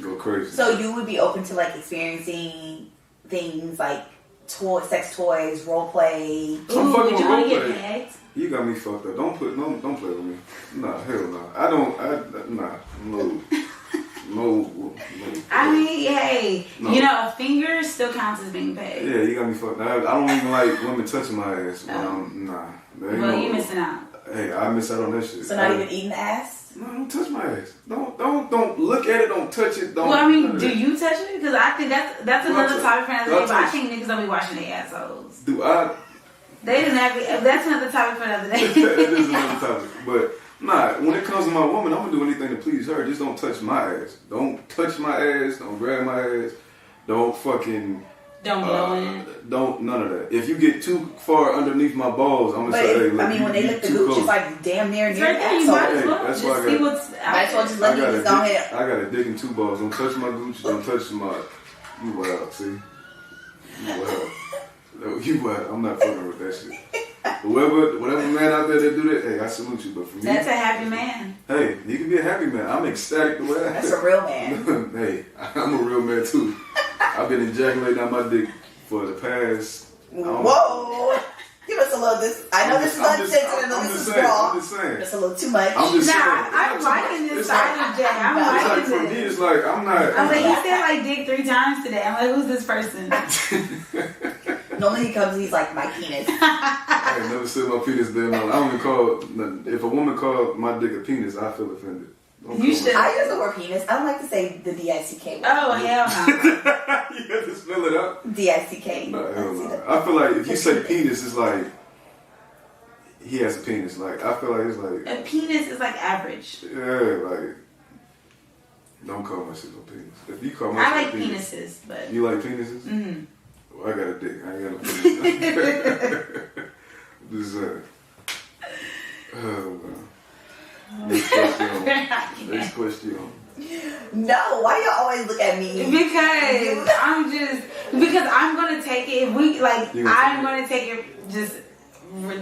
go crazy. So you would be open to like experiencing things like sex toys, role play. Ooh, would you want to get pegged? You got me fucked up. Don't play with me. Nah, hell no. No. I mean, hey, No. you know, a finger still counts as being pegged. Yeah, you got me fucked up. I don't even like women touching my ass. Nah. Well, you missing out. Hey, I miss out on that shit. So not even eating the ass? No, don't touch my ass. Don't look at it. Don't touch it. Don't. Well, I mean, do you touch it? Because I think that's another topic for another day. But I think niggas don't be washing their assholes. Do I? They didn't have. That's another topic for another day. It is another topic, but nah. When it comes to my woman, I'm gonna do anything to please her. Just don't touch my ass. Don't touch my ass. Don't grab my ass. Don't fucking. Don't blow in. Don't none of that. If you get too far underneath my balls, I'm gonna say, hey, look, I mean, when they lick the gooch, it's like damn near Right the there, you asshole. might as well that's just why I see got- what's Might as well just let me just go ahead. I got a dick and two balls. Don't touch my gooch. Don't touch my. You wild, see? You wild. No, you wild. I'm not fucking with that shit. Whatever man out there that do that, hey, I salute you. But for me, That's a happy man. hey, you can be a happy man. I'm ecstatic the way I That's a real man. Hey, I'm a real man too. I've been ejaculating on my dick for the past. Whoa! Give us a little this. I know this is uncensored. I know this is raw. I'm just saying. It's a little too much. I'm just saying. I'm liking this side of Jay. I'm It's like liking for me, this. it's like I'm not. I'm like, he said like dick 3 times today. I'm like, who's this person? Normally he comes and he's like, my penis. I ain't never said my penis damn long. I don't even call. If a woman called my dick a penis, I feel offended. Don't You call should. I use the word penis. I don't like to say the D-I-C-K word. Oh, hell no. You have to spell it out. D-I-C-K. No, hell no. I feel like if you say penis, it's like he has a penis. Like I feel like it's like A penis is like average. yeah, like don't call my shit no penis. If you call my I shit like a penis, penises, but. you like penises? Mm-hmm. Well, I got a dick. I ain't got no penis. Just oh man. Next question. No, why y'all always look at me? Because I'm gonna take it. If we like, I'm gonna take it. Just Like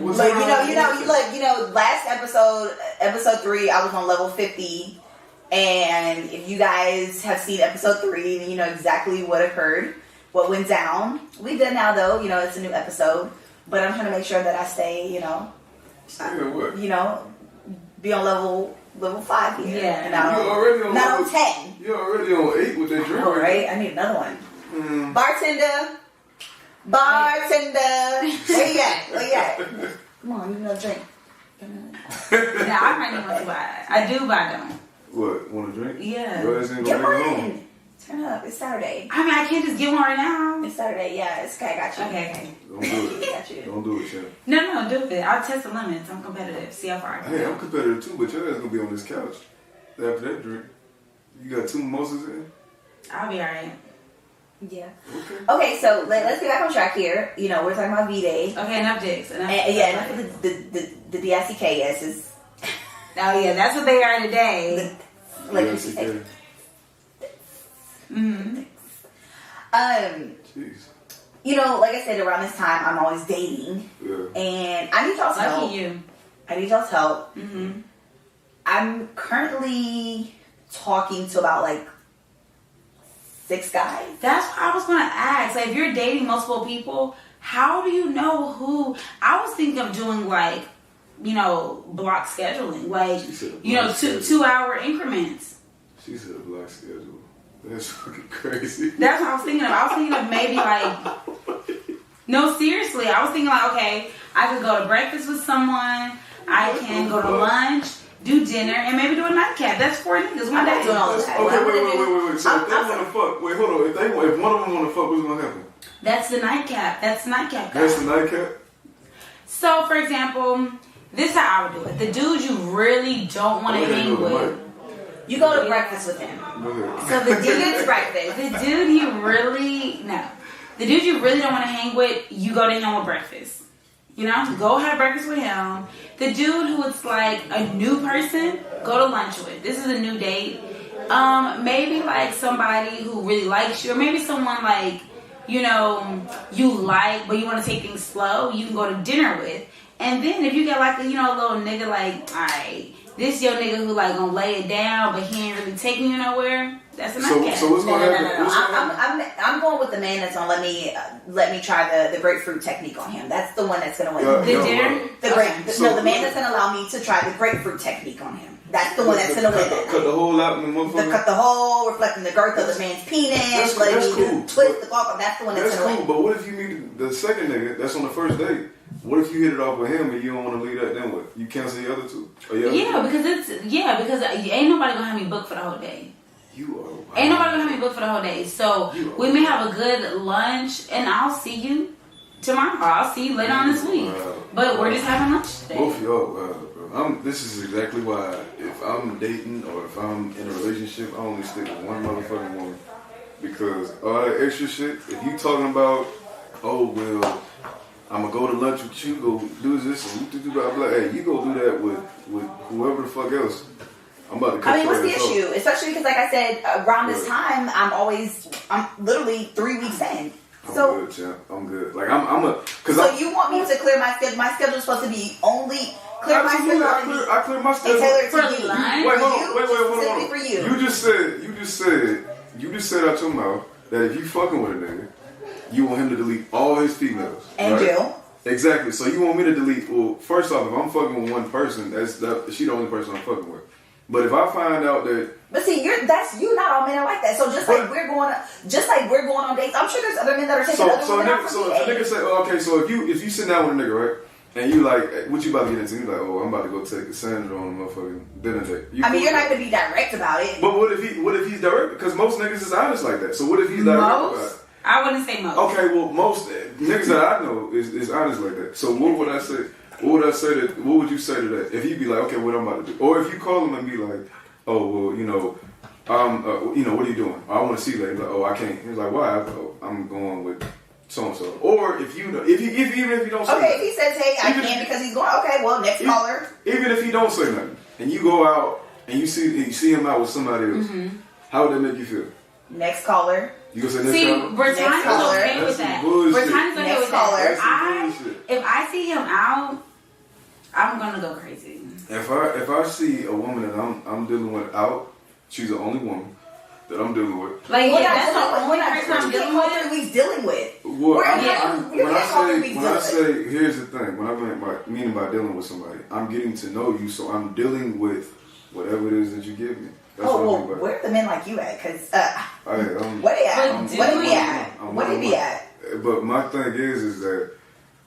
last episode 3, I was on level 50, and if you guys have seen episode 3, then you know exactly what occurred, what went down. We done now though, it's a new episode, but I'm trying to make sure that I stay, What? be on level 5 here. Yeah. And You already on not level- on 10. You're already on 8 with that drink. All right, I need another one. Mm. Bartender. Where you at? Come on, give me another drink. now, I might need one to buy. I do buy them. What? Want a drink? Yeah. Your ass ain't Get gonna make it home. one. Turn up. It's Saturday. I mean, I can't just get one right now. It's Saturday. Yeah, it's okay. I got you. Okay. Don't do it. Got you. Don't do it, champ. No, do it. I'll test the limits. I'm competitive. See how far I can Hey, go. I'm competitive too, but your ass gonna be on this couch after that drink. You got 2 mimosas in? I'll be alright. Yeah. Okay. Okay, so let's get back on track here. We're talking about V-Day. Okay, enough dicks. Enough. Enough of the D-I-C-K-S's. Oh yeah, that's what they are today. Like Yes, it can. Mm-hmm. Jeez. Like I said, around this time, I'm always dating, Yeah. and I need y'all's help. Lucky you. I need y'all's help. Mm-hmm. I'm currently talking to about 6 guys. That's what I was gonna ask. Like, if you're dating multiple people, how do you know who? I was thinking of doing block scheduling, She said block schedule. 2-hour increments. She said a block schedule. That's fucking crazy. That's what I was thinking of. I was thinking of maybe no, seriously. I was thinking okay, I could go to breakfast with someone. I can go to lunch, do dinner, and maybe do a nightcap. That's 4 niggas. One day. doing all of that. Okay, wait. So if they I'm- want to fuck, wait, hold on. If one of them want to fuck, what's gonna happen? That's the nightcap. That's the nightcap. That's the nightcap. So, for example, this is how I would do it. The dude you really don't want to hang with. You go to breakfast with him. Go ahead. So the dude is breakfast. The dude you really don't want to hang with, you go to him with breakfast. Go have breakfast with him. The dude who it's like a new person, go to lunch with. This is a new date. Maybe like somebody who really likes you, or maybe someone like, you know, you like, but you want to take things slow. You can go to dinner with. And then if you get like a, you know, a little nigga like, alright, this your nigga who like gonna lay it down, but he ain't really taking you nowhere. That's a nutcase. So what's gonna happen? No. I'm going with the man that's gonna let me try the grapefruit technique on him. That's the one that's gonna win. The dinner? The man that's gonna allow me to try the grapefruit technique on him. That's the one that's gonna win. Cut the hole out in the motherfucker. Cut the hole, reflecting the girth of the man's penis. That's cool. Twist the fuck. That's the one that's gonna win. But what if you meet the second nigga that's on the first date? What if you hit it off with him and you don't want to leave that? Then what? You cancel the other two? Because ain't nobody gonna have me booked for the whole day. You are. Wow. Ain't nobody gonna have me booked for the whole day. So we may have a good lunch, and I'll see you tomorrow. I'll see you later on this week. But we're just having lunch today. Both of y'all. This is exactly why if I'm dating or if I'm in a relationship, I only stick with one motherfucking woman. Because all that extra shit, if you talking about, oh, well, I'm going to go to lunch with you, go do this, and you do blah, blah, hey, you go do that with whoever the fuck else. I'm about to cut what's the issue? Especially because, like I said, around this time, I'm literally 3 weeks in. I'm good, champ. I'm good. Like, So you want me to clear my schedule? My schedule's supposed to be only clear my schedule. I clear my schedule. And For you. lunch? Hold on. For you. You just said out your mouth that if you fucking with a nigga, you want him to delete all his females. And right? you. Exactly. So you want me to delete? Well, first off, if I'm fucking with one person, she the only person I'm fucking with. But if I find out that, but see, you not all men are like that. So just like we're going on dates, I'm sure there's other men that are taking other women out for so if a nigga say, oh, okay, so if you sit down with a nigga, right, and you like, what you about to get into? You like, oh, I'm about to go take Cassandra on a motherfucking dinner date. You're not gonna be direct about it. But what if he's direct? Because most niggas is honest like that. So what if he's direct about it? I wouldn't say most. Okay, well, most niggas that I know is honest like that. So what would I say? What would you say to that? If he'd be like, okay, what I'm about to do, or if you call him and be like, oh, well, what are you doing? I want to see you later. Like, oh, I can't. He's like, why? I'm going with so and so. Or if you even if you don't say okay, nothing. If he says, hey, I can't because he's going. Okay, well, next caller. Even if he don't say nothing, and you go out and you see him out with somebody else, how would that make you feel? Next caller. You gonna say next caller? Bertani's okay with that. Bertani's okay with that. If I see him out, I'm gonna go crazy. If I see a woman that I'm dealing with out, she's the only woman that I'm dealing with. Like, that's the only person I'm dealing with. We're dealing with. When I say, here's the thing. When I mean by dealing with somebody, I'm getting to know you, so I'm dealing with whatever it is that you give me. That's where are the men like you at? Because where they at? Where they be at? But my thing is that,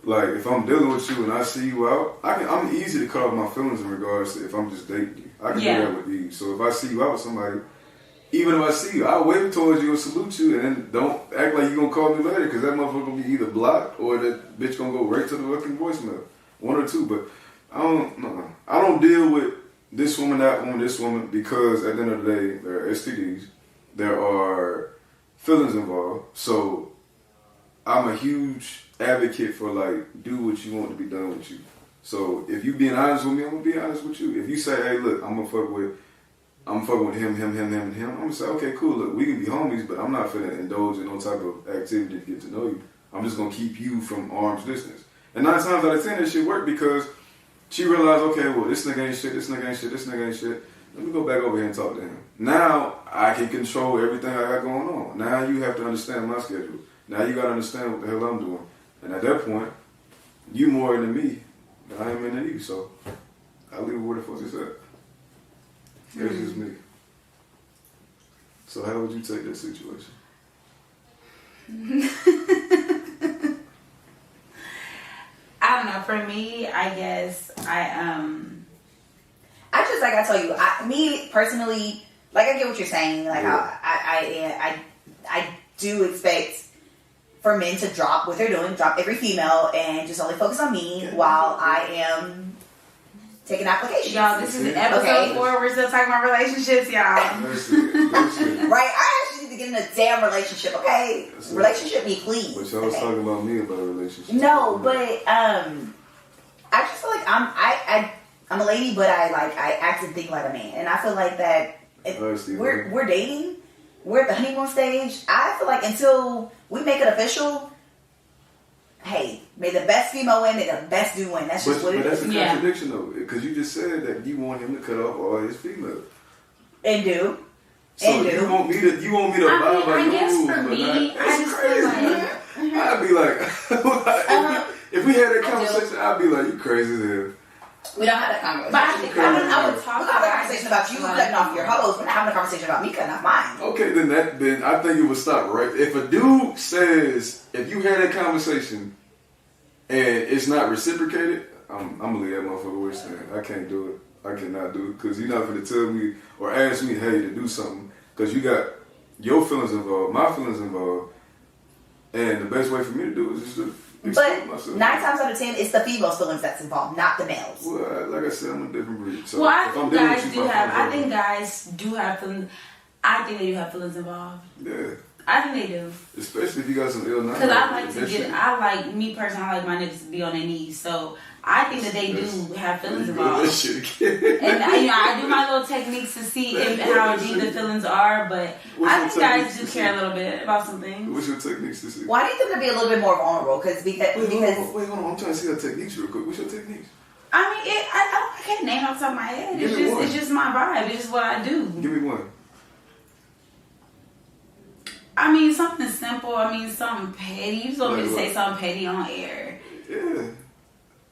like, if I'm dealing with you and I see you out, I'm easy to cut off my feelings in regards to if I'm just dating you. I can do that with ease. So if I see you out with somebody, even if I see you, I'll wave towards you and salute you, and then don't act like you're going to call me later, because that motherfucker going to be either blocked or that bitch going to go right to the fucking voicemail. One or two. But I don't deal with this woman, that woman, this woman, because at the end of the day, there are STDs, there are feelings involved. So I'm a huge advocate for, like, do what you want to be done with you. So if you being honest with me, I'm gonna be honest with you. If you say, hey, look, I'm fucking with him, and him, I'm gonna say, okay, cool, look, we can be homies, but I'm not finna indulge in no type of activity to get to know you. I'm just gonna keep you from arm's distance. And 9 times out of 10, that shit work because she realized, okay, well, this nigga ain't shit, this nigga ain't shit, this nigga ain't shit. Let me go back over here and talk to him. Now I can control everything I got going on. Now you have to understand my schedule. Now you gotta understand what the hell I'm doing. And at that point, you more into me than I am into you. So I leave it where the fuck it's at. That's just me. So how would you take that situation? I don't know. For me, I guess I just, like I tell you, me personally, like, I get what you're saying. Like, I do expect for men to drop what they're doing, drop every female, and just only focus on me while I am taking applications. Y'all, this is episode 4. We're still talking about relationships, y'all. Right? I actually need to get in a damn relationship, okay? Relationship me, please. But y'all was talking about me about a relationship. No, but I just feel like I'm a lady, but I act and think like a man, and I feel like that we're dating, we're at the honeymoon stage. I feel like until we make it official, hey, may the best female win, may the best dude win. That's just what it is. But that's a contradiction though, because you just said that you want him to cut off all his females. And do. So you want me to abide by I guess rules, for but me, I just crazy. feel like I'd be like, if we had that conversation, I'd be like, you crazy as hell. We don't have that conversation. But I think I would talk about a conversation about you cutting off your hoes. We're not having a conversation about me cutting off mine. Okay, then I think it would stop right. If a dude says, if you had that conversation and it's not reciprocated, I'm gonna leave that motherfucker where it's standing. I can't do it. I cannot do it because you're not gonna tell me or ask me, hey, to do something because you got your feelings involved, my feelings involved, and the best way for me to do it is just to but myself. 9 times out of 10, it's the female's feelings that's involved, not the males. Well, like I said, I'm a different breed. So well, I think guys do have feelings. I think they do have feelings involved. Yeah. I think they do. Especially if you got some ill knowledge. Because I like me personally, I like my niggas to be on their knees. So I think that they do have feelings involved. That shit again. And I do my little techniques to see how deep the feelings are, but I think guys do care a little bit about some things. What's your techniques to see? Well, I need them to be a little bit more vulnerable because Wait, hold on. I'm trying to see your techniques real quick. What's your techniques? I mean, I can't name off the top of my head. It's just my vibe. It's just what I do. Give me one. I mean, something simple. I mean, something petty. You just want me to say something petty on air. Yeah.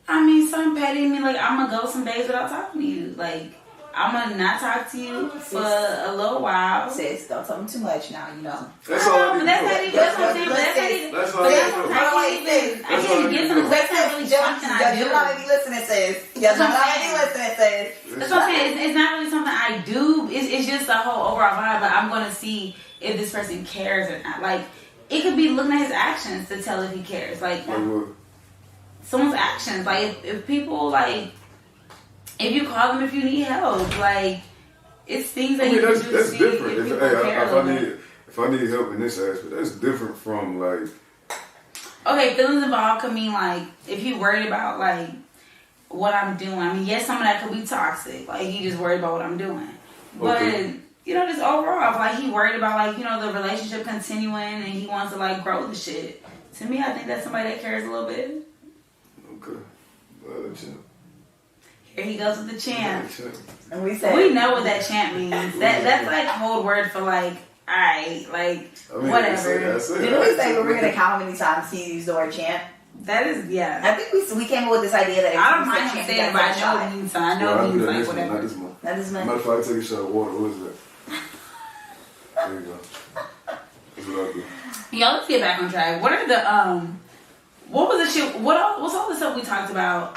I mean, something petty. I mean, like, I'm going to go some days without talking to you. Like, I'm going to not talk to you for a little while. Sis, don't tell me too much now, you know. That's all I need. That's what I'm saying. That's all I need. I can't get them because that's not really something I do. You're not going to be listening, sis. You're not going to be listening, sis. That's what I'm saying. It's not really something I do. It's just a whole overall vibe. But I'm going to see if this person cares or not. Like, it could be looking at his actions to tell if he cares. Like someone's actions. Like, if people, like, if you call them if you need help, like, it's things that you can do to see if people care. If I need help in this aspect, that's different from, like... Okay, feelings involved could mean, like, if he worried about, like, what I'm doing. I mean, yes, some of that could be toxic. Like, he just worried about what I'm doing. But... Okay. You know, just overall, like, he worried about, like, you know, the relationship continuing and he wants to, like, grow the shit. To me, I think that's somebody that cares a little bit. Okay. Champ. Here he goes with the chant. And we know what that chant means. That's, like, code word for, like, alright, like, whatever. Didn't we say we're going to count how many times he used the word chant? That is, yeah. I think we came up with this idea that I don't mind him saying it, but I know it means so. I know it means, like, whatever. Not this month. Not this month. Matter of fact, I take a shot of water. What is that? There you go. That's what I do. Y'all, let's get back on track. What are the what was the shit? What's all the stuff we talked about?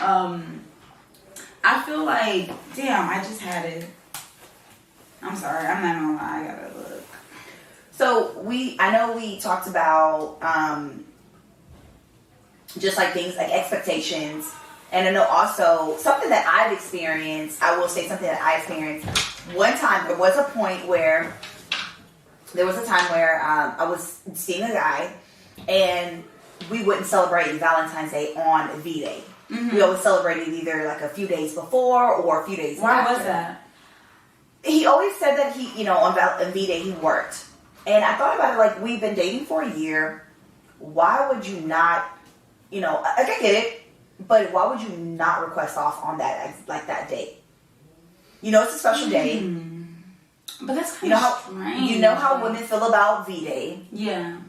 I feel like, damn, I just had it. I'm sorry, I'm not gonna lie. I gotta look. So I know we talked about just like things like expectations, and I know also something that I've experienced. I will say something that I experienced. One time, there was a time where I was seeing a guy, and we wouldn't celebrate Valentine's Day on V-Day. Mm-hmm. We always celebrated either like a few days before or a few days after. Why was that? He always said that he, on V-Day he worked. And I thought about it, like, we've been dating for a year. Why would you not, I get it, but why would you not request off on that date? It's a special day. But that's kind of strange. You know how women feel about V-Day. Yeah.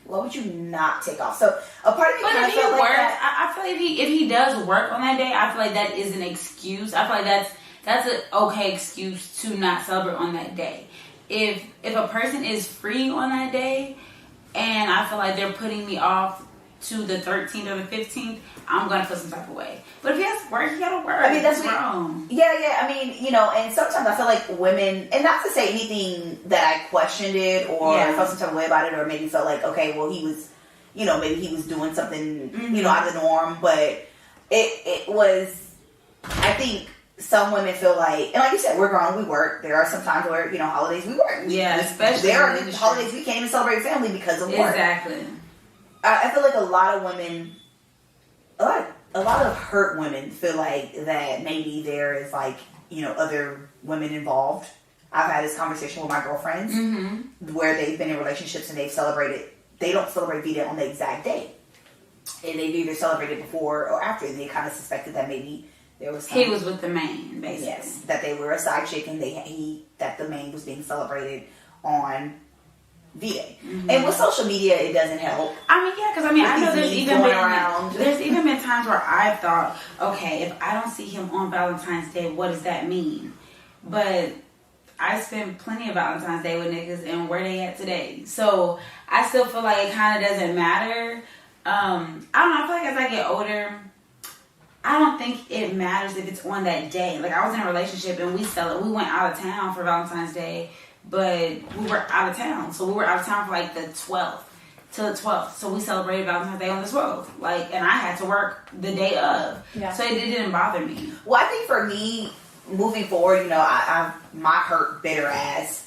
Why would you not take off? So a part of me kind of felt like that. I feel like if he does work on that day, I feel like that is an excuse. I feel like that's an okay excuse to not celebrate on that day. If a person is free on that day, and I feel like they're putting me off to the 13th or the 15th, I'm gonna feel some type of way. But if he has to work, he gotta work. I mean, that's wrong. Yeah. I mean, and sometimes I feel like women, and not to say anything that I questioned it or felt some type of way about it, or maybe felt like, okay, well, he was, maybe he was doing something, out of the norm. But it was, I think some women feel like, and like you said, we're grown, we work. There are some times where, holidays we work. Especially there are holidays we can't even celebrate family because of work. Exactly. I feel like a lot of women, a lot of hurt women feel like that maybe there is like, other women involved. I've had this conversation with my girlfriends where they've been in relationships and they don't celebrate V-Day on the exact day. And they've either celebrated before or after. And they kind of suspected that maybe there was he was with the main, basically. Yes, that they were a side chick and that the main was being celebrated on V-Day. And with social media, it doesn't help. I mean, yeah, because I know there's even been times where I've thought, okay, if I don't see him on Valentine's Day, what does that mean? But I spent plenty of Valentine's Day with niggas, and where they at today? So I still feel like it kind of doesn't matter. I don't know. I feel like as I get older, I don't think it matters if it's on that day. Like, I was in a relationship and we went out of town for Valentine's Day, but we were out of town. So we were out of town for like the 12th to the 12th. So we celebrated Valentine's Day on the 12th. Like, and I had to work the day of. Yeah. So it didn't bother me. Well, I think for me, moving forward, I my hurt bitter ass,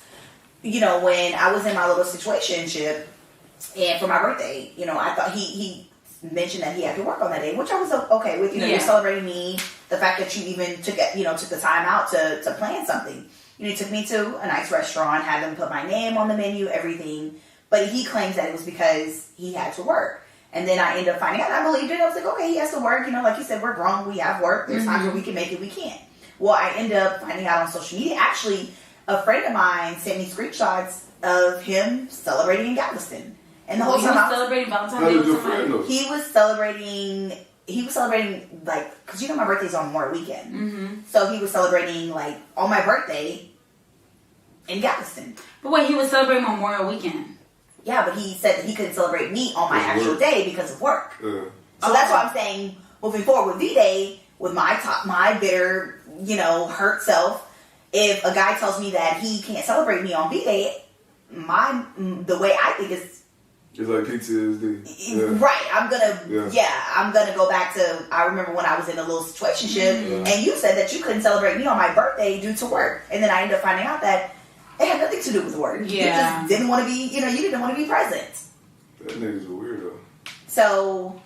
when I was in my little situationship and for my birthday, I thought he mentioned that he had to work on that day, which I was okay with. You're celebrating me, the fact that you even took the time out to plan something. He took me to a nice restaurant, had them put my name on the menu, everything. But he claims that it was because he had to work. And then I ended up finding out, I believed it. I was like, okay, he has to work. Like you said, we're grown, we have work. There's times where we can make it, we can't. Well, I ended up finding out on social media. Actually, a friend of mine sent me screenshots of him celebrating in Galveston. And the whole time I was celebrating Valentine's Day with somebody. He was celebrating, like, because my birthday's on Memorial Weekend. So he was celebrating, like, on my birthday in Galveston. But wait, he was celebrating Memorial Weekend? Yeah, but he said that he couldn't celebrate me on my actual day because of work. So that's why I'm saying, moving forward with V-Day, with my bitter, hurt self, if a guy tells me that he can't celebrate me on V-Day, the way I think is, it's like PTSD. Yeah. Right. I'm gonna go back to, I remember when I was in a little situationship and you said that you couldn't celebrate me on my birthday due to work. And then I ended up finding out that it had nothing to do with work. Yeah. You just didn't want to be, you didn't want to be present. That nigga's a weirdo. So,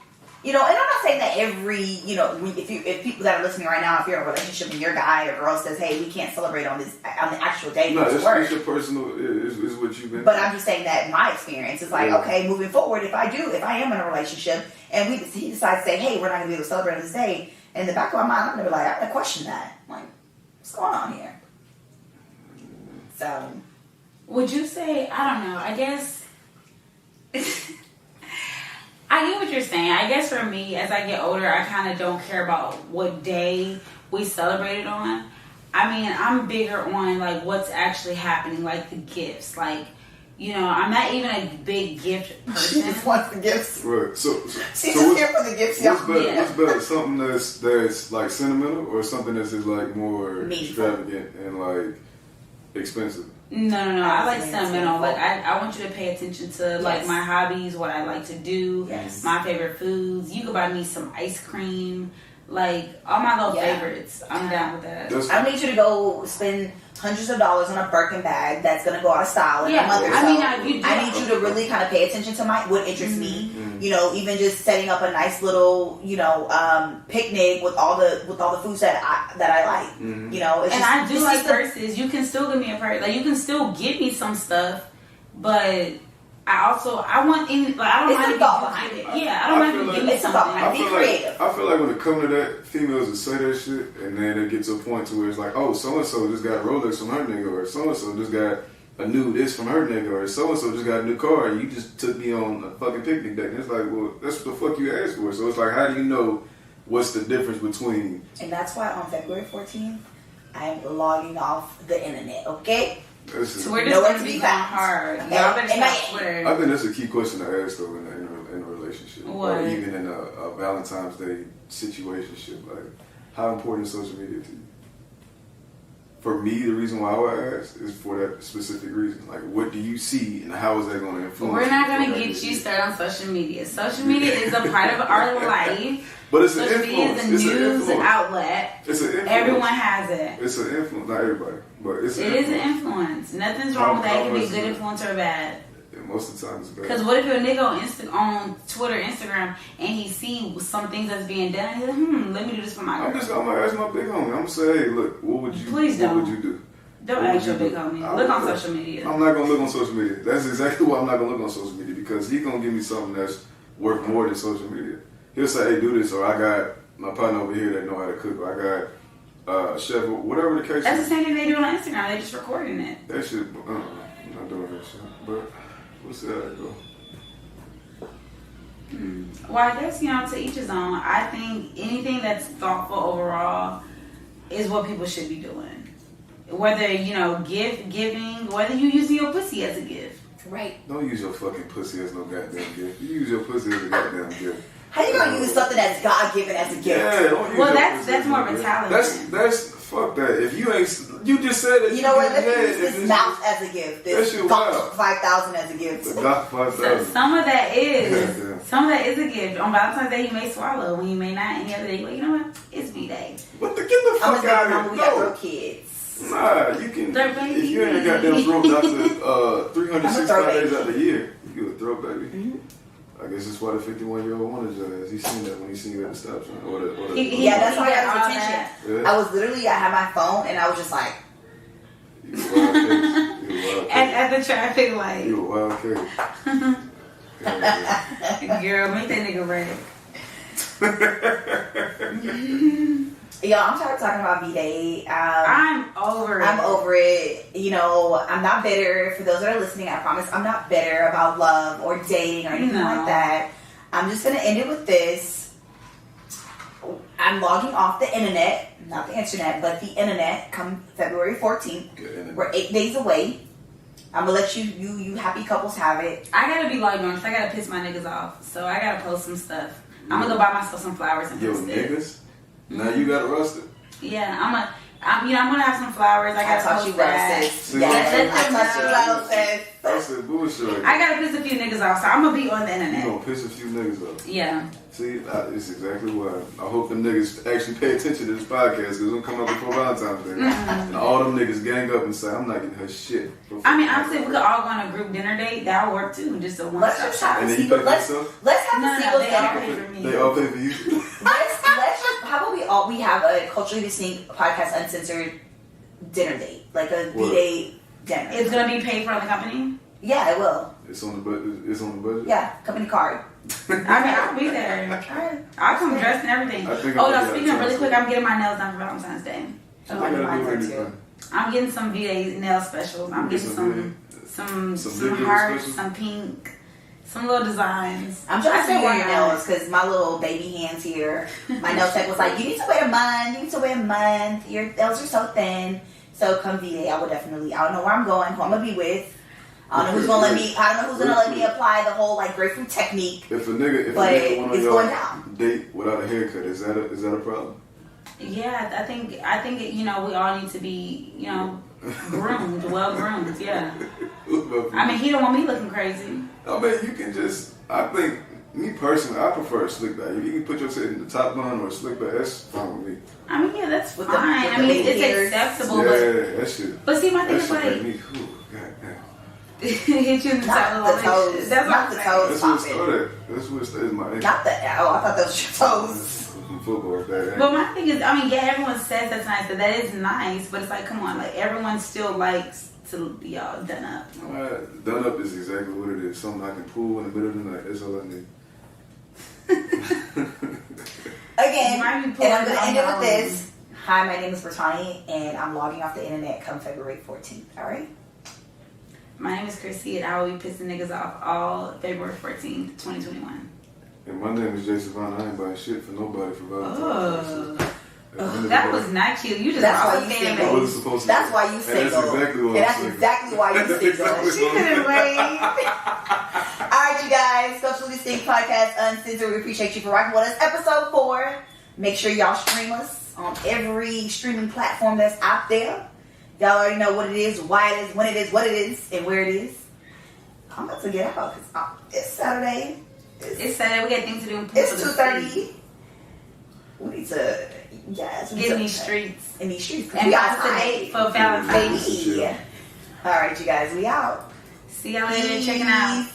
and I'm not saying that every, if people that are listening right now, if you're in a relationship and your guy or girl says, hey, we can't celebrate on the actual day. No, it's your personal, is what you've been. But I'm just saying that my experience is like, okay, moving forward, if I am in a relationship and he decides to say, hey, we're not going to be able to celebrate on this day, in the back of my mind, I'm going to be like, I'm going to question that. I'm like, what's going on here? So. Would you say, I don't know, I guess. I get what you're saying. I guess for me, as I get older, I kind of don't care about what day we celebrate it on. I mean, I'm bigger on, like, what's actually happening, like, the gifts. Like, I'm not even a big gift person. She just wants the gifts. Right. She's just here for the gifts, y'all. What's better, something that's, like, sentimental or something that's just, like, more extravagant and, like, expensive? No. I like sentimental. Like, I want you to pay attention to, like, my hobbies, what I like to do, my favorite foods. You could buy me some ice cream, like, all my little favorites. I'm down with that. I need you to go spend hundreds of dollars on a Birkin bag that's going to go out of style in a month or so. I need you to really kind of pay attention to what interests me. Even just setting up a nice little, picnic with all the foods that I like. It's and I do like purses. You can still give me a purse. Like, you can still give me some stuff, but I want any. Like, I don't mind if you behind it. Yeah, I don't mind if you give me something. Be creative. I feel like when it comes to that, females will say that shit, and then it gets to a point to where it's like, oh, so and so just got a Rolex from her nigga, or so and so just got a new this from her nigga, or so and so just got a new car, and you just took me on a fucking picnic deck. And it's like, well, that's what the fuck you asked for. So it's like, how do you know what's the difference between? And that's why on February 14th, I'm logging off the internet. Okay. So we're just going to be going hard. Y'all better stop Twitter. I think that's a key question to ask though in a relationship, what? Or even in a Valentine's Day situationship. Like, how important is social media to you? For me, the reason why I would ask is for that specific reason. Like, what do you see, and how is that going to influence? We're not going to get you started on social media. Social media is a part of our life. But it's social an influence. Social media is a news outlet. It's an influence. Everyone has it. It's an influence. Not everybody, but it's an influence. It is an influence. Nothing's wrong with that. It can be a good influence or bad. Yeah, most of the time it's bad. Because what if you're a nigga on Twitter, Instagram, and he see some things that's being done, he's like, let me do this for my girl. I'm gonna ask my big homie. I'm gonna say, hey, look, what would you? Please what don't. would you do? Don't What ask your would you big do? homie. Look on social media. I'm not gonna look on social media. That's exactly why I'm not gonna look on social media, because he's gonna give me something that's worth more than social media. He'll say, hey, do this, or I got my partner over here that know how to cook, or I got a chef, or whatever the case That's is. the same thing they do on Instagram. They just recording it. That shit, I'm not doing that shit. But we'll see how that go. Well, I guess, to each his own. I think anything that's thoughtful overall is what people should be doing. Whether, giving, whether you using your pussy as a gift. Right. Don't use your fucking pussy as no goddamn gift. You use your pussy as a goddamn gift. How you gonna use something that's God given as a gift? Yeah, don't use Well, your that's pussy as more no gift. mentality. That's fuck that. If you ain't, you just said that. You know what? Let me yeah, use this mouth as a gift. This shit Gawk wild. 5,000 as a gift. The Gawk 5,000. So some of that is Yeah. some of that is a gift. On Valentine's Day you may swallow, when you may not. Any other day, well, you know what? It's V-Day. What the? Get the I'm fuck gonna out mama, of we here. got No. real kids. Nah, you can. Throw baby. If you ain't a goddamn throw doctor, I'm a 365 throw days baby. out of the year, you a throw baby. Mm-hmm. I guess that's why the 51-year-old wanted your ass. He seen that when he seen you at the stop sign. Or the, Yeah, that's why I got all his attention. that. Yeah. I was literally, I had my phone and I was just like, You a wild case. You a wild case. At the traffic light. You a wild case. Yeah, Girl, make that nigga red. yo, I'm tired of talking about V-Day. I'm over it. I'm over it. I'm not bitter. For those that are listening, I promise I'm not bitter about love or dating or anything No. like that. I'm just going to end it with this. I'm logging off the internet, not the internet, but the internet come February 14th. yeah. We're 8 days away. I'm going to let you happy couples have it. I gotta be logged on because I gotta piss my niggas off. So I gotta post some stuff. I'm gonna go buy myself some flowers and Yo, post it. niggas. Now you got arrested. Yeah, I'm gonna have some flowers. I I gotta taught post you well, that. sis. See, Yes, let I them taught you know. well, sis. That's the bullshit. I gotta piss a few niggas off, so I'm gonna be on the You internet. gonna piss a few niggas off. Yeah. See, it's exactly why. I hope them niggas actually pay attention to this podcast, because it's gonna come up before Valentine's Day. And all them niggas gang up and say, I'm not getting her shit. I mean, honestly, we could all go on a group dinner date. That would work too. Just a one Let's stop just shop. have And a then you secret. pay for yourself? Let's have No, a no, secret they all dinner. pay for me. They all pay for you. Let's just, how about we have a culturally distinct podcast uncensored dinner date, like a What? V-Day dinner. It's gonna be paid for on the company. Yeah, it will. It's on the budget. It's on the budget. Yeah, company card. I mean, I'll be there. Alright. I'll come dressed and everything. I think Oh, I'll no, be speaking of out of really town, quick, so- I'm getting my nails done for Valentine's Day. I gotta do Mine anything. too. I'm getting some VA nail specials. I'm getting some big hearts, specials? some pink, some little designs. I'm trying to I stay think wearing we're nails because my little baby hands here. My nail tech was like, you need to wait a month. You need to wait a month. Your nails are so thin. So come V-Day, I don't know where I'm going, who I'm gonna be with. I don't know who's gonna let me apply the whole like grapefruit technique. If a nigga But want it's to going down. date without a haircut, is that a problem? Yeah, I think we all need to be groomed, well groomed. Yeah. I mean, he don't want me looking crazy. I mean, you can just. I think me personally, I prefer a slick back. If you can put your shit in the top bun or a slick back, that's fine with me. I mean, yeah, that's With fine. the I mean, baby it's hairs. acceptable, Yeah, that shit. but see, my thing That is shit make like me. Ooh, goddamn. hit you in the Not top of the toes. That's what Not I'm the saying. toes. That's what it started. That's what it started. My Not the, I thought those were your toes. From football, that. But my thing is, I mean, yeah, everyone says that's nice, but that is nice. But it's like, come on, like everyone still likes to be all done up. Done up is exactly what it is. Something I can pull in the middle of the night. That's all I need. Again, You might be and pulling I'm going to on end it your with own. this. Hi, my name is Bertani, and I'm logging off the internet come February 14th. All right? My name is Chrissy, and I will be pissing niggas off all February 14th, 2021. And my name is Jason Vaughn. I ain't buying shit for nobody for Valentine's. That was not cute. You just That's brought why the you fan single. I base. wasn't supposed to. That's why you And single. that's exactly why And I'm that's single. exactly why you That's single. exactly She why I'm couldn't single. wait. All right, you guys. Socially Distinct Podcast Uncensored. We appreciate you for rocking with us. Episode 4. Make sure y'all stream us on every streaming platform that's out there. Y'all already know what it is, why it is, when it is, what it is, and where it is. I'm about to get out because it's Saturday. It's Saturday. We got things to do. It's 2:30. We need to, yes. we Get in need these to- streets. In these streets. And we post a outside. date for Valentine's. Baby. All right, you guys. We out. See y'all later. Checking out.